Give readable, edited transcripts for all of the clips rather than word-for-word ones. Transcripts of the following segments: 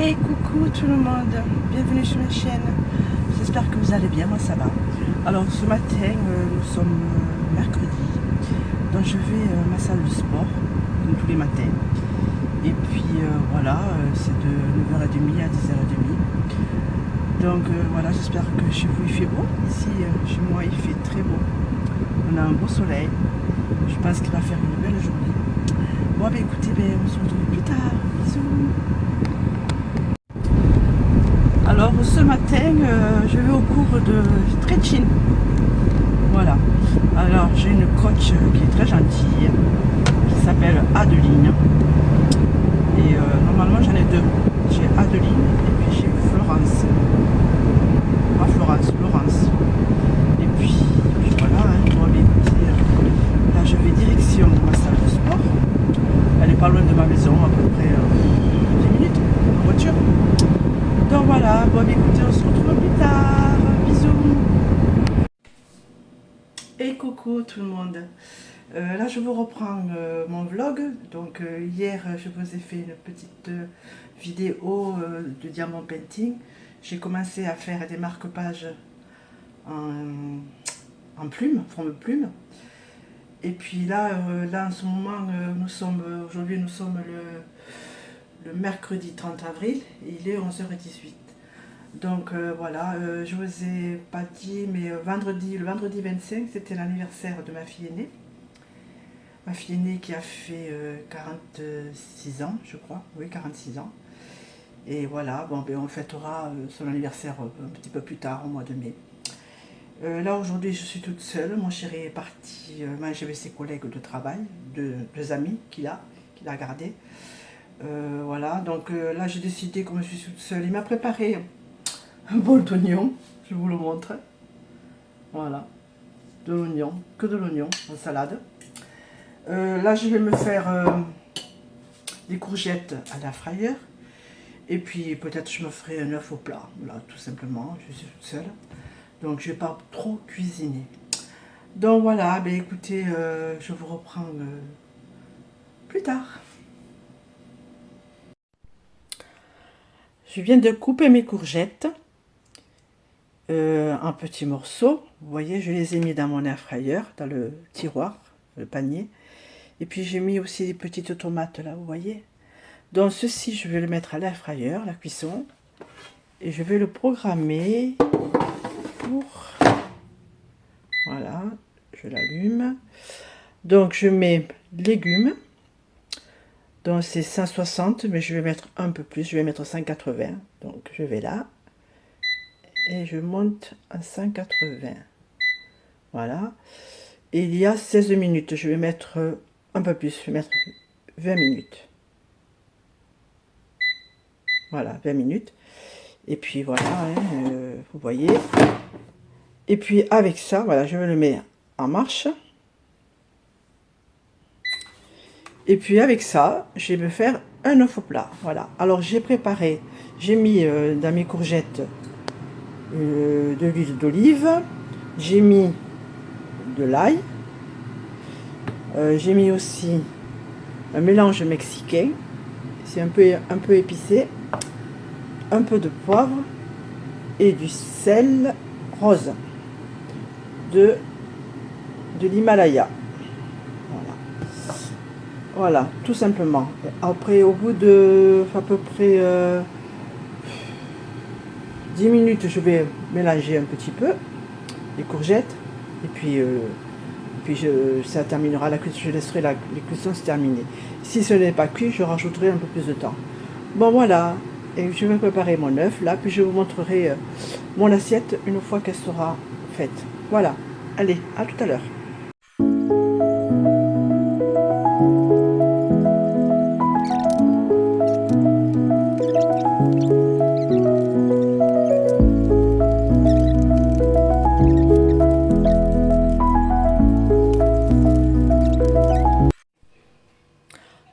Et coucou tout le monde, bienvenue sur ma chaîne. J'espère que vous allez bien, moi ça va. Alors ce matin, nous sommes mercredi, donc je vais à ma salle de sport, comme tous les matins. Et puis voilà, c'est de 9h30 à 10h30. Donc voilà, j'espère que chez vous il fait beau. Ici, chez moi, il fait très beau. On a un beau soleil. Je pense qu'il va faire une belle journée. Bon, ben écoutez, on se retrouve plus tard. Bisous. Alors ce matin, je vais au cours de stretching. Voilà. Alors j'ai une coach qui est très gentille, qui s'appelle Adeline. Et normalement j'en ai deux. J'ai Adeline et puis j'ai Florence. Pas Florence, Laurence. Et puis voilà, bon, écoutez, là je vais direction ma salle de sport. Elle est pas loin de ma maison, à peu près 10 minutes en voiture. Donc voilà, bon écoutez, on se retrouve plus tard. Bisous. Et coucou tout le monde. Là je vous reprends mon vlog. Donc hier je vous ai fait une petite vidéo de diamant painting. J'ai commencé à faire des marque-pages en plume, forme plume. Et puis là, en ce moment, aujourd'hui nous sommes le mercredi 30 avril, et il est 11h18. Donc voilà, je vous ai pas dit, mais le vendredi 25, c'était l'anniversaire de ma fille aînée. Ma fille aînée qui a fait 46 ans, je crois, oui 46 ans. Et voilà, bon, on fêtera son anniversaire un petit peu plus tard, au mois de mai. Là aujourd'hui je suis toute seule, mon chéri est parti manger avec ses collègues de travail, deux amis qu'il a gardés. Voilà, donc là j'ai décidé, comme je suis toute seule, il m'a préparé un bol d'oignon, je vous le montre. Voilà, de l'oignon, que de l'oignon en salade. Là je vais me faire des courgettes à l'air fryer. Et puis peut-être je me ferai un œuf au plat, voilà, tout simplement, je suis toute seule. Donc je ne vais pas trop cuisiner. Donc voilà, ben écoutez, je vous reprends plus tard. Je viens de couper mes courgettes en petits morceaux. Vous voyez, je les ai mis dans mon air fryer, dans le tiroir, le panier. Et puis j'ai mis aussi des petites tomates là, vous voyez. Donc ceci, je vais le mettre à l'air fryer, la cuisson. Et je vais le programmer pour... Voilà, je l'allume. Donc je mets légumes. Donc c'est 160, mais je vais mettre un peu plus, je vais mettre 180. Donc je vais là. Et je monte à 180. Voilà. Et il y a 16 minutes. Je vais mettre un peu plus, je vais mettre 20 minutes. Voilà, 20 minutes. Et puis voilà, hein, vous voyez. Et puis avec ça, voilà, je le mets en marche. Et puis avec ça, je vais me faire un œuf au plat. Voilà. Alors j'ai préparé, j'ai mis dans mes courgettes de l'huile d'olive. J'ai mis de l'ail. J'ai mis aussi un mélange mexicain. C'est un peu épicé. Un peu de poivre et du sel rose de l'Himalaya. Voilà, tout simplement. Après, au bout de à peu près 10 minutes, je vais mélanger un petit peu les courgettes. Et puis, ça terminera la cuisson. Je laisserai les cuissons se terminer. Si ce n'est pas cuit, je rajouterai un peu plus de temps. Bon, voilà. Et je vais préparer mon œuf là. Puis je vous montrerai mon assiette une fois qu'elle sera faite. Voilà. Allez, à tout à l'heure.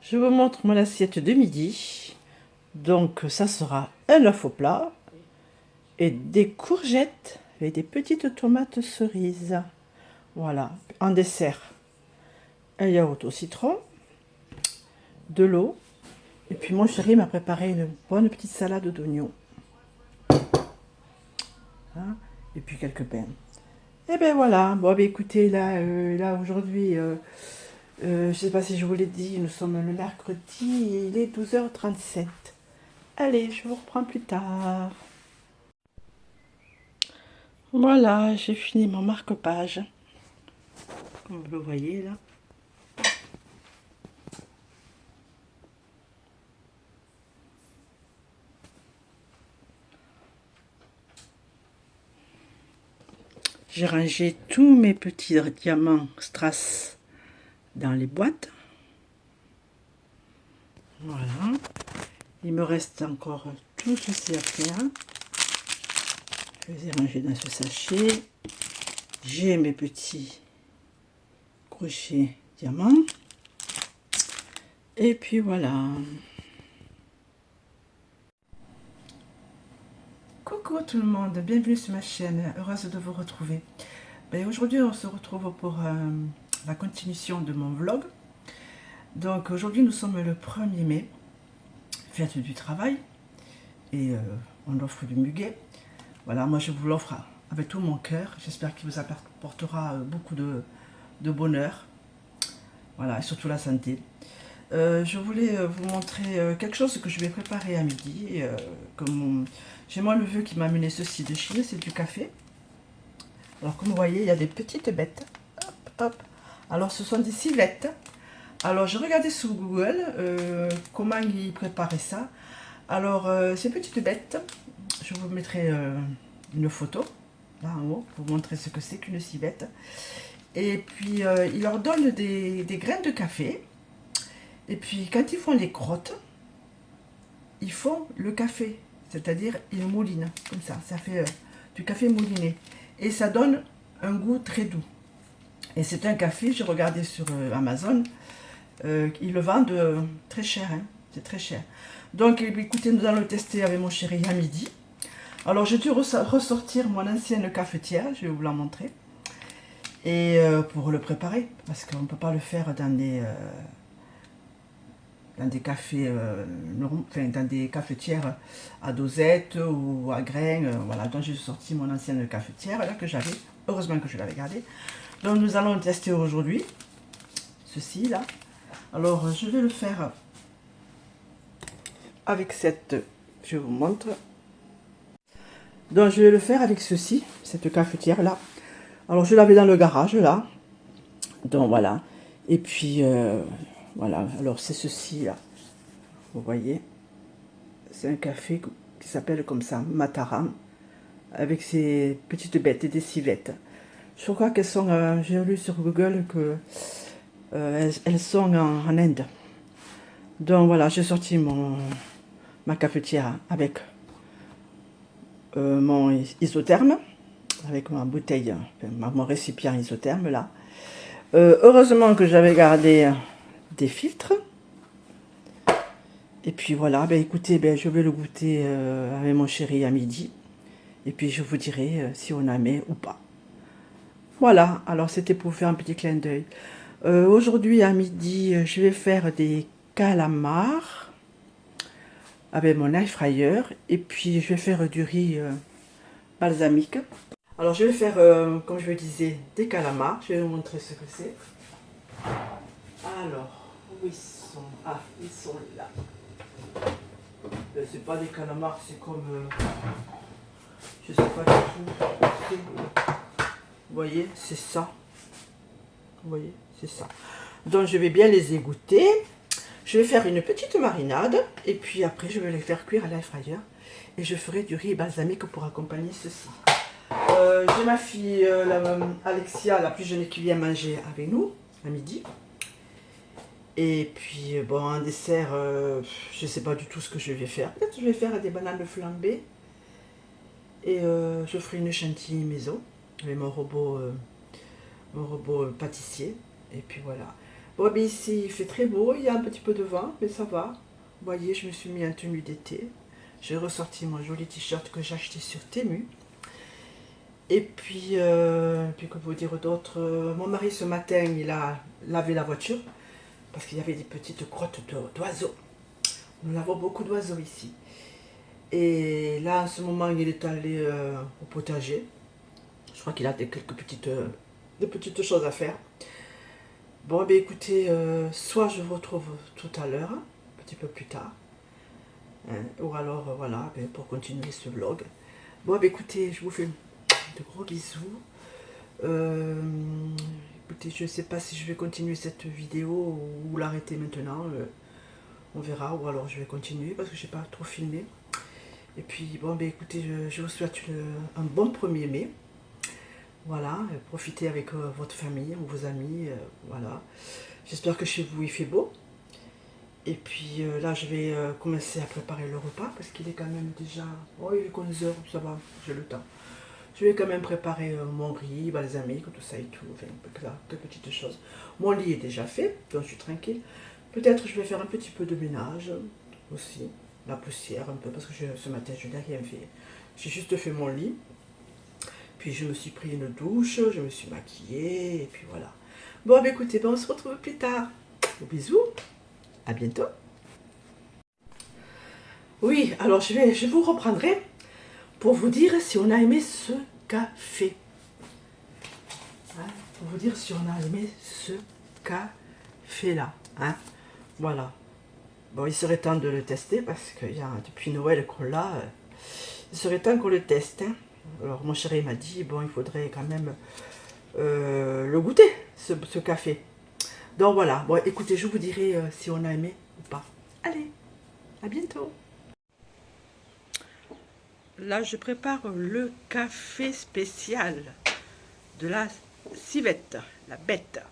Je vous montre mon assiette de midi. Donc ça sera un œuf au plat et des courgettes et des petites tomates cerises. Voilà, en dessert, un yaourt au citron, de l'eau Et puis mon chéri m'a préparé une bonne petite salade d'oignons. Hein, et puis quelques pains. Et ben voilà, bon ben écoutez, là aujourd'hui, je sais pas si je vous l'ai dit, nous sommes le mercredi et il est 12h37. Allez, je vous reprends plus tard. Voilà, j'ai fini mon marque-page, comme vous le voyez là. J'ai rangé tous mes petits diamants strass dans les boîtes. Voilà. Il me reste encore tout ceci à faire. Je les ai rangés dans ce sachet. J'ai mes petits crochets diamants. Et puis voilà. Coucou tout le monde, bienvenue sur ma chaîne, heureuse de vous retrouver. Aujourd'hui on se retrouve pour la continuation de mon vlog. Donc aujourd'hui nous sommes le 1er mai, fête du travail, et on offre du muguet. Voilà, moi je vous l'offre avec tout mon cœur, j'espère qu'il vous apportera beaucoup de bonheur, voilà, et surtout la santé. Je voulais vous montrer quelque chose que je vais préparer à midi. J'ai moi le vieux qui m'a amené ceci de Chine, c'est du café. Alors comme vous voyez, il y a des petites bêtes. Hop, hop. Alors ce sont des civettes. Alors j'ai regardé sur Google comment ils préparaient ça. Alors ces petites bêtes, je vous mettrai une photo là en haut pour vous montrer ce que c'est qu'une civette. Et puis ils leur donnent des graines de café. Et puis quand ils font les crottes, ils font le café, c'est-à-dire ils moulinent comme ça fait du café mouliné. Et ça donne un goût très doux. Et c'est un café, j'ai regardé sur Amazon, ils le vendent très cher, hein, c'est très cher. Donc écoutez, nous allons le tester avec mon chéri à midi. Alors j'ai dû ressortir mon ancienne cafetière, je vais vous la montrer. Et pour le préparer, parce qu'on ne peut pas le faire dans des cafés, dans des cafetières à dosette ou à grains. Voilà, donc j'ai sorti mon ancienne cafetière là que j'avais, heureusement que je l'avais gardée. Donc nous allons tester aujourd'hui ceci là. Alors je vais le faire avec cette, je vous montre. Donc je vais le faire avec ceci, cette cafetière là. Alors je l'avais dans le garage là. Donc voilà. Et puis voilà, alors c'est ceci là. Vous voyez, c'est un café qui s'appelle comme ça, Mataram, avec ses petites bêtes et des civettes. Je crois qu'elles sont, j'ai lu sur Google que elles sont en Inde. Donc voilà, j'ai sorti ma cafetière avec mon isotherme, avec ma bouteille, enfin, mon récipient isotherme là. Heureusement que j'avais gardé des filtres. Et puis voilà, écoutez, je vais le goûter avec mon chéri à midi. Et puis je vous dirai si on aimait ou pas. Voilà, alors c'était pour faire un petit clin d'œil. Aujourd'hui à midi, je vais faire des calamars avec mon air fryer. Et puis je vais faire du riz balsamique. Alors je vais faire, comme je vous disais, des calamars. Je vais vous montrer ce que c'est. Alors, où ils sont? Ah, ils sont là. C'est pas des calamars, c'est comme... je sais pas du tout. Vous voyez, c'est ça. Vous voyez, c'est ça. Donc je vais bien les égoutter. Je vais faire une petite marinade. Et puis après, je vais les faire cuire à l'air fryer. Et je ferai du riz balsamique pour accompagner ceci. J'ai ma fille, Alexia, la plus jeune, qui vient manger avec nous, à midi. Et puis, bon, un dessert, je ne sais pas du tout ce que je vais faire. Peut-être que je vais faire des bananes flambées. Et je ferai une chantilly maison avec mon robot pâtissier. Et puis voilà. Bon, ici, il fait très beau. Il y a un petit peu de vent, mais ça va. Vous voyez, je me suis mis en tenue d'été. J'ai ressorti mon joli t-shirt que j'ai acheté sur Temu. Et puis que vous dire d'autre, mon mari ce matin, il a lavé la voiture. Parce qu'il y avait des petites crottes d'oiseaux. Nous avons beaucoup d'oiseaux ici. Et là, en ce moment, il est allé au potager. Je crois qu'il a quelques des petites choses à faire. Bon, ben écoutez, soit je vous retrouve tout à l'heure, un petit peu plus tard, hein, ou alors, voilà, ben, pour continuer ce vlog. Bon, ben écoutez, je vous fais de gros bisous. Euh, Écoutez, je ne sais pas si je vais continuer cette vidéo ou l'arrêter maintenant. On verra, ou alors je vais continuer parce que je n'ai pas trop filmé. Et puis, bon, ben écoutez, je vous souhaite un bon 1er mai. Voilà, profitez avec votre famille ou vos amis, voilà. J'espère que chez vous il fait beau. Et puis là, je vais commencer à préparer le repas parce qu'il est quand même déjà... Oh, il est 11 heures, ça va, j'ai le temps. Je vais quand même préparer mon riz, balsamique, tout ça et tout, enfin, quelques petites choses. Mon lit est déjà fait, donc je suis tranquille. Peut-être je vais faire un petit peu de ménage aussi, la poussière un peu, parce que ce matin je n'ai rien fait. J'ai juste fait mon lit, puis je me suis pris une douche, je me suis maquillée, et puis voilà. Bon, bah écoutez, ben, on se retrouve plus tard. Bisous, à bientôt. Oui, alors je vous reprendrai pour vous dire si on a aimé ce café. Hein, pour vous dire si on a aimé ce café-là. Hein, voilà. Bon, il serait temps de le tester parce que depuis Noël qu'on l'a, il serait temps qu'on le teste. Hein. Alors mon chéri m'a dit, bon, il faudrait quand même le goûter, ce café. Donc voilà, bon, écoutez, je vous dirai si on a aimé ou pas. Allez, à bientôt. Là, je prépare le café spécial de la civette, la bête.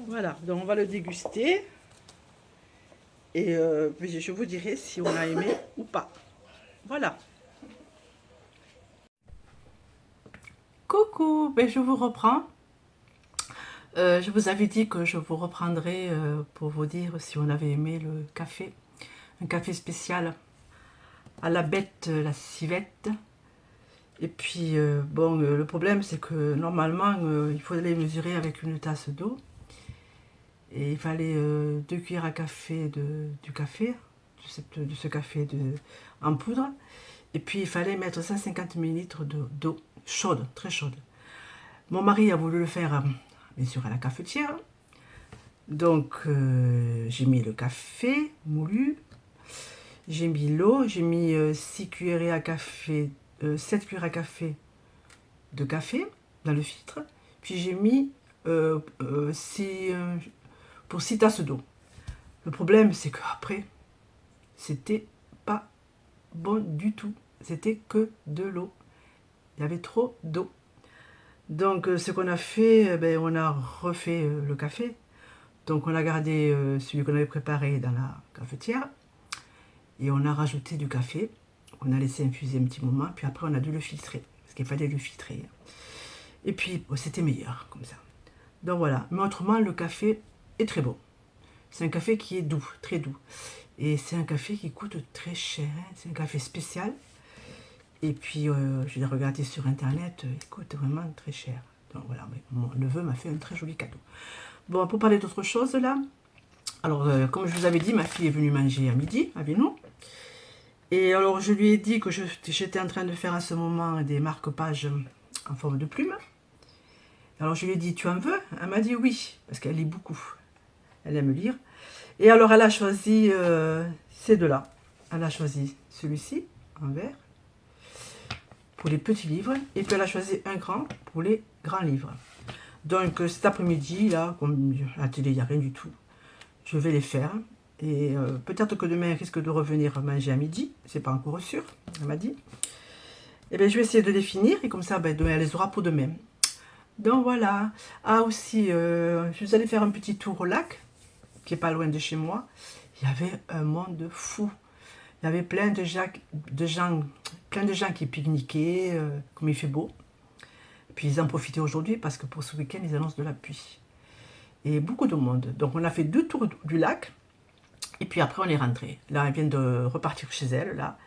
Voilà, donc on va le déguster. Et je vous dirai si on a aimé ou pas. Voilà. Coucou, ben je vous reprends. Je vous avais dit que je vous reprendrai pour vous dire si on avait aimé le café. Un café spécial à la bête, la civette. Et puis, bon, le problème c'est que normalement, il fallait mesurer avec une tasse d'eau. Et il fallait 2 cuillères à café du café, de ce café en poudre. Et puis il fallait mettre 150 ml d'eau chaude, très chaude. Mon mari a voulu le faire, bien sûr, à la cafetière. Donc j'ai mis le café moulu, j'ai mis l'eau, j'ai mis 6 cuillerées à café, 7 cuillères à café de café dans le filtre. Puis j'ai mis pour 6 tasses d'eau. Le problème, c'est qu'après, c'était pas bon du tout. C'était que de l'eau. Il y avait trop d'eau. Donc, ce qu'on a fait, ben, on a refait le café. Donc, on a gardé celui qu'on avait préparé dans la cafetière. Et on a rajouté du café. On a laissé infuser un petit moment. Puis après, on a dû le filtrer. Parce qu'il fallait le filtrer. Et puis, bon, c'était meilleur, comme ça. Donc, voilà. Mais autrement, le café est très bon. C'est un café qui est doux, très doux. Et c'est un café qui coûte très cher. Hein. C'est un café spécial. Et puis, je l'ai regardé sur Internet. Il coûte vraiment très cher. Donc voilà, mon neveu m'a fait un très joli cadeau. Bon, pour parler d'autre chose, là. Alors, comme je vous avais dit, ma fille est venue manger à midi avec nous. Et alors, je lui ai dit que j'étais en train de faire à ce moment des marque-pages en forme de plume. Alors, je lui ai dit, tu en veux? Elle m'a dit oui, parce qu'elle lit beaucoup. Elle aime lire. Et alors, elle a choisi ces deux-là. Elle a choisi celui-ci, en vert, pour les petits livres. Et puis, elle a choisi un grand pour les grands livres. Donc, cet après-midi, là, comme à la télé, il n'y a rien du tout, je vais les faire. Et peut-être que demain, elle risque de revenir manger à midi. C'est pas encore sûr, elle m'a dit. Et bien, je vais essayer de les finir. Et comme ça, ben, demain, elle les aura pour demain. Donc, voilà. Ah, aussi, je suis allée faire un petit tour au lac, qui est pas loin de chez moi. Il y avait un monde fou. Il y avait plein de gens qui pique-niquaient, comme il fait beau. Puis ils en profitaient aujourd'hui parce que pour ce week-end, ils annoncent de la pluie. Et beaucoup de monde. Donc on a fait 2 tours du lac. Et puis après, on est rentré. Là, elle vient de repartir chez elle, là.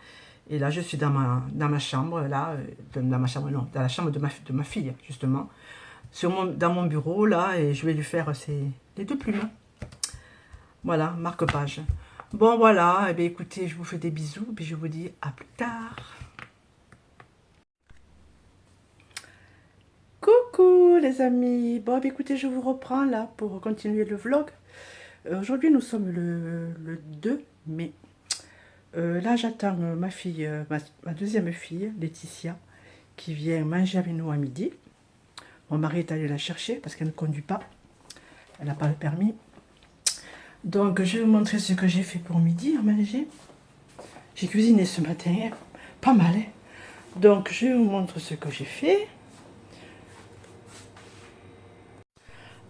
Et là, je suis dans ma chambre, là. Dans ma chambre, non, dans la chambre de ma fille, justement. dans mon bureau là, et je vais lui faire les 2 plumes. Voilà, marque-page. Bon voilà, et bien écoutez, je vous fais des bisous, puis je vous dis à plus tard. Coucou les amis. Bon, bien, écoutez, je vous reprends là pour continuer le vlog. Aujourd'hui, nous sommes le 2 mai. Là, j'attends ma fille, ma deuxième fille, Laetitia, qui vient manger avec nous à midi. Mon mari est allé la chercher parce qu'elle ne conduit pas. Elle n'a pas le permis. Donc, je vais vous montrer ce que j'ai fait pour midi à manger. J'ai cuisiné ce matin, hein, pas mal. Hein. Donc, je vous montre ce que j'ai fait.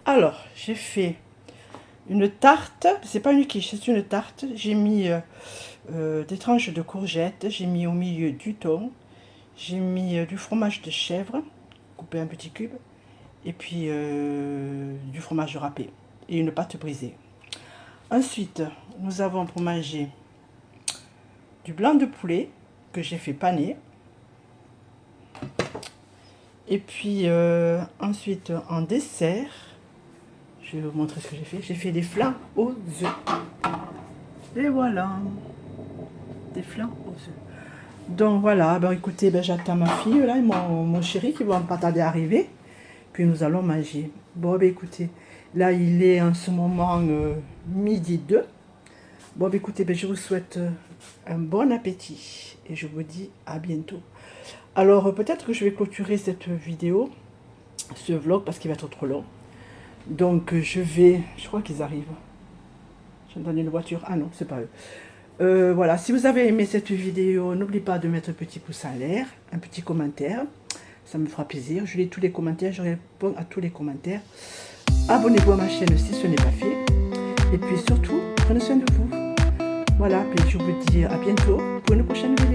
Alors, j'ai fait une tarte, c'est pas une quiche, c'est une tarte. J'ai mis des tranches de courgettes, j'ai mis au milieu du thon, j'ai mis du fromage de chèvre, coupé en petits cubes, et puis du fromage râpé et une pâte brisée. Ensuite, nous avons pour manger du blanc de poulet que j'ai fait paner. Et puis ensuite, en dessert, je vais vous montrer ce que j'ai fait. J'ai fait des flancs aux œufs. Et voilà, des flancs aux œufs. Donc voilà, ben écoutez, ben, j'attends ma fille là et mon chéri qui vont pas tarder à arriver. Puis nous allons manger. Bon, ben écoutez, là il est en ce moment midi 2. Bon, ben écoutez, ben, je vous souhaite un bon appétit et je vous dis à bientôt. Alors peut-être que je vais clôturer cette vidéo, ce vlog, parce qu'il va être trop long. Donc je crois qu'ils arrivent. J'entends une voiture. Ah non, c'est pas eux. Voilà, si vous avez aimé cette vidéo, n'oubliez pas de mettre un petit pouce en l'air, un petit commentaire. Ça me fera plaisir. Je lis tous les commentaires, je réponds à tous les commentaires. Abonnez-vous à ma chaîne si ce n'est pas fait. Et puis surtout, prenez soin de vous. Voilà, puis je vous dis à bientôt pour une prochaine vidéo.